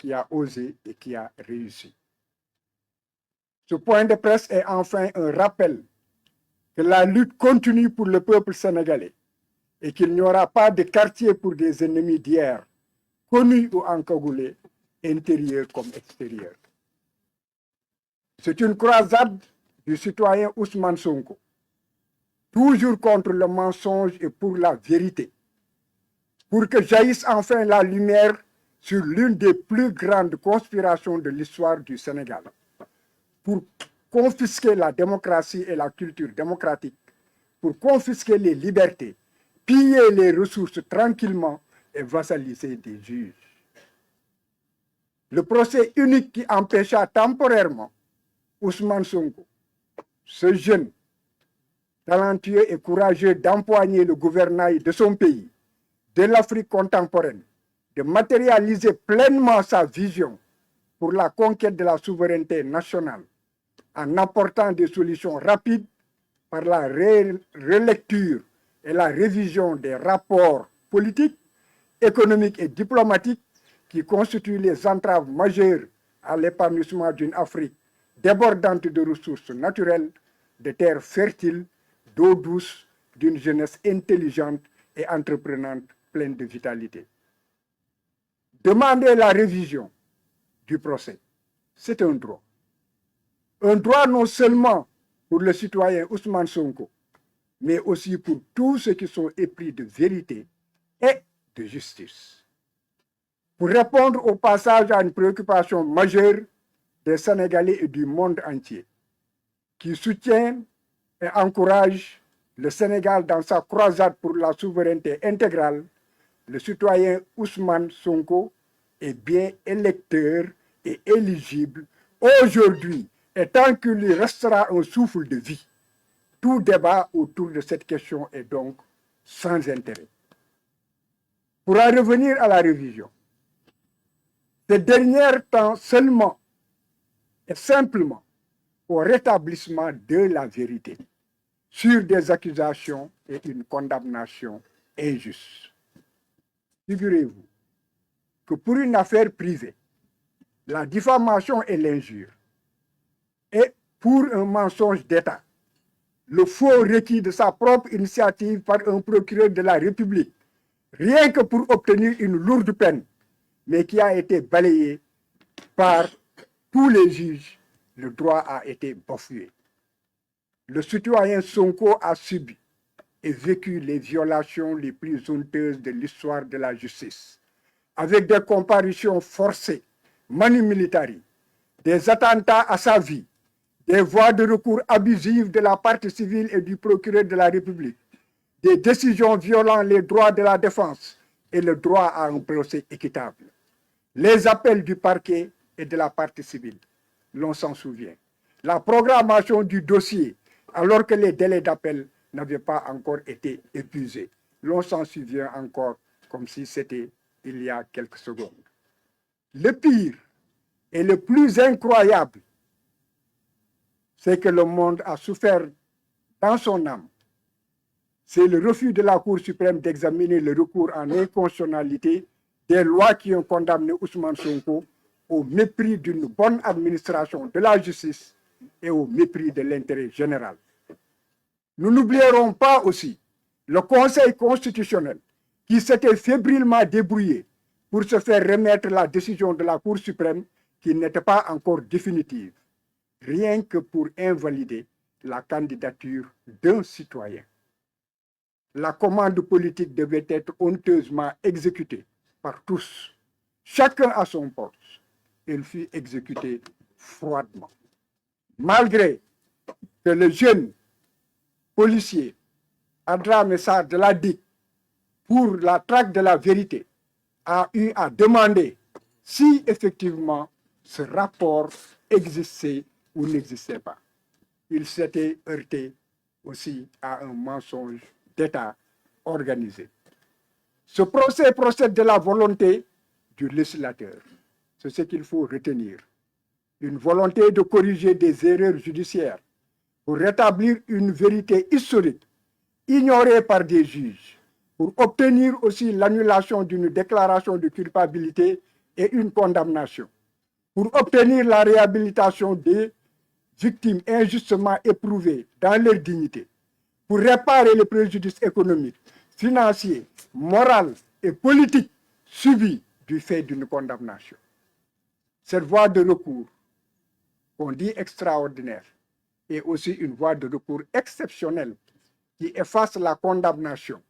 qui a osé et qui a réussi. Ce point de presse est enfin un rappel que la lutte continue pour le peuple sénégalais et qu'il n'y aura pas de quartier pour des ennemis d'hier, connus ou encagoulés, intérieurs comme extérieurs. C'est une croisade du citoyen Ousmane Sonko, toujours contre le mensonge et pour la vérité, pour que jaillisse enfin la lumière sur l'une des plus grandes conspirations de l'histoire du Sénégal, pour confisquer la démocratie et la culture démocratique, pour confisquer les libertés, piller les ressources tranquillement et vassaliser des juges. Le procès unique qui empêcha temporairement Ousmane Sonko, ce jeune, talentueux et courageux d'empoigner le gouvernail de son pays, de l'Afrique contemporaine, de matérialiser pleinement sa vision pour la conquête de la souveraineté nationale en apportant des solutions rapides par la relecture et la révision des rapports politiques, économiques et diplomatiques qui constituent les entraves majeures à l'épanouissement d'une Afrique débordante de ressources naturelles, de terres fertiles, d'eau douce, d'une jeunesse intelligente et entreprenante pleine de vitalité. Demander la révision du procès, c'est un droit. Un droit non seulement pour le citoyen Ousmane Sonko, mais aussi pour tous ceux qui sont épris de vérité et de justice. Pour répondre au passage à une préoccupation majeure des Sénégalais et du monde entier, qui soutiennent et encouragent le Sénégal dans sa croisade pour la souveraineté intégrale, le citoyen Ousmane Sonko est bien électeur et éligible aujourd'hui, et tant qu'il lui restera un souffle de vie. Tout débat autour de cette question est donc sans intérêt. Pour en revenir à la révision, ces derniers temps seulement et simplement au rétablissement de la vérité sur des accusations et une condamnation injuste. Figurez-vous que pour une affaire privée, la diffamation et l'injure, et pour un mensonge d'État, le faux requis de sa propre initiative par un procureur de la République, rien que pour obtenir une lourde peine, mais qui a été balayé par tous les juges, le droit a été bafoué. Le citoyen Sonko a subi et vécu les violations les plus honteuses de l'histoire de la justice, avec des comparutions forcées, manu militari, des attentats à sa vie, des voies de recours abusives de la partie civile et du procureur de la République, des décisions violant les droits de la défense et le droit à un procès équitable, les appels du parquet et de la partie civile, l'on s'en souvient, la programmation du dossier alors que les délais d'appel n'avaient pas encore été épuisés, l'on s'en souvient encore comme si c'était il y a quelques secondes. Le pire et le plus incroyable, c'est que le monde a souffert dans son âme. C'est le refus de la Cour suprême d'examiner le recours en inconstitutionnalité des lois qui ont condamné Ousmane Sonko au mépris d'une bonne administration de la justice et au mépris de l'intérêt général. Nous n'oublierons pas aussi le Conseil constitutionnel qui s'était fébrilement débrouillé pour se faire remettre la décision de la Cour suprême qui n'était pas encore définitive, rien que pour invalider la candidature d'un citoyen. La commande politique devait être honteusement exécutée par tous, chacun à son poste. Elle fut exécutée froidement. Malgré que le jeune policier Adramé Sarr de la DIC, pour la traque de la vérité, a eu à demander si effectivement ce rapport existait ou n'existait pas. Il s'était heurté aussi à un mensonge d'État organisé. Ce procès procède de la volonté du législateur. C'est ce qu'il faut retenir. Une volonté de corriger des erreurs judiciaires pour rétablir une vérité historique ignorée par des juges, pour obtenir aussi l'annulation d'une déclaration de culpabilité et une condamnation pour obtenir la réhabilitation des victimes injustement éprouvées dans leur dignité, pour réparer les préjudices économiques, financiers, moraux et politiques subis du fait d'une condamnation. Cette voie de recours, qu'on dit extraordinaire, est aussi une voie de recours exceptionnelle qui efface la condamnation.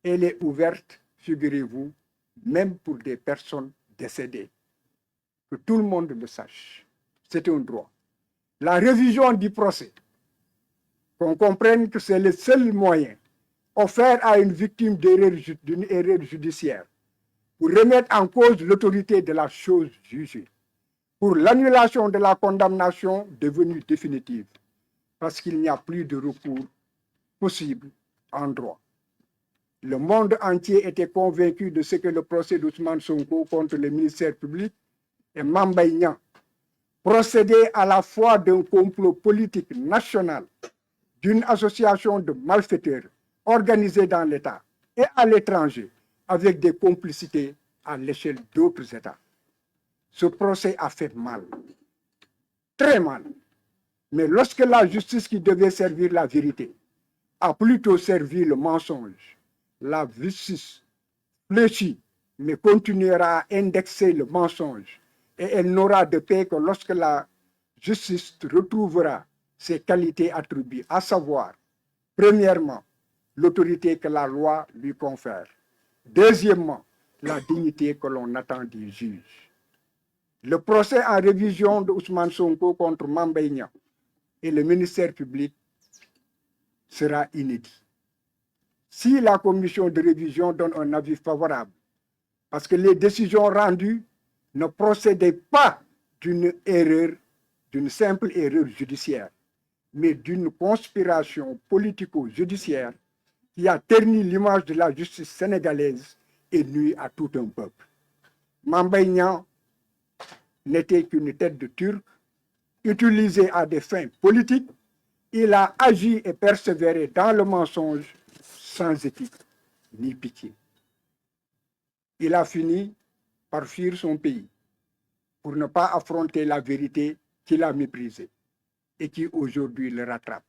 Elle est ouverte, figurez-vous, même pour des personnes décédées. Que tout le monde le sache. C'est un droit. La révision du procès, qu'on comprenne que c'est le seul moyen offert à une victime d'une erreur judiciaire pour remettre en cause l'autorité de la chose jugée, pour l'annulation de la condamnation devenue définitive, parce qu'il n'y a plus de recours possible en droit. Le monde entier était convaincu de ce que le procès d'Ousmane Sonko contre le ministère public et Mame Mbaye Niang procédait à la fois d'un complot politique national, d'une association de malfaiteurs organisés dans l'État et à l'étranger, avec des complicités à l'échelle d'autres États. Ce procès a fait mal, très mal. Mais lorsque la justice qui devait servir la vérité a plutôt servi le mensonge, la justice fléchit, mais continuera à indexer le mensonge. Et elle n'aura de paix que lorsque la justice retrouvera ses qualités attribuées, à savoir, premièrement, l'autorité que la loi lui confère. Deuxièmement, la dignité que l'on attend du juge. Le procès en révision de Ousmane Sonko contre Mame Mbaye Niang et le ministère public sera inédit. Si la commission de révision donne un avis favorable, parce que les décisions rendues ne procédaient pas d'une erreur, d'une simple erreur judiciaire, mais d'une conspiration politico-judiciaire qui a terni l'image de la justice sénégalaise et nuit à tout un peuple. Mame Mbaye Niang n'était qu'une tête de Turc utilisée à des fins politiques. Il a agi et persévéré dans le mensonge sans éthique ni pitié. Il a fini par fuir son pays pour ne pas affronter la vérité qu'il a méprisée et qui aujourd'hui le rattrape.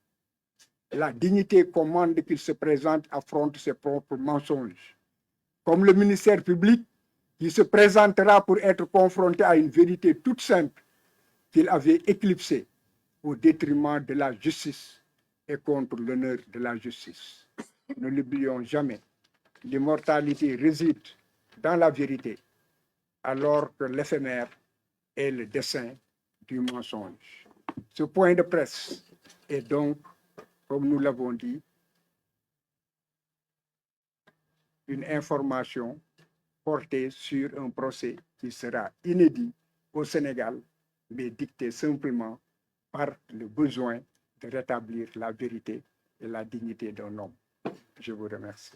La dignité commande qu'il se présente, affronte ses propres mensonges. Comme le ministère public qui se présentera pour être confronté à une vérité toute simple qu'il avait éclipsée au détriment de la justice et contre l'honneur de la justice. Ne l'oublions jamais, l'immortalité réside dans la vérité, alors que l'éphémère est le dessein du mensonge. Ce point de presse est donc, comme nous l'avons dit, une information portée sur un procès qui sera inédit au Sénégal, mais dicté simplement par le besoin de rétablir la vérité et la dignité d'un homme. Je vous remercie.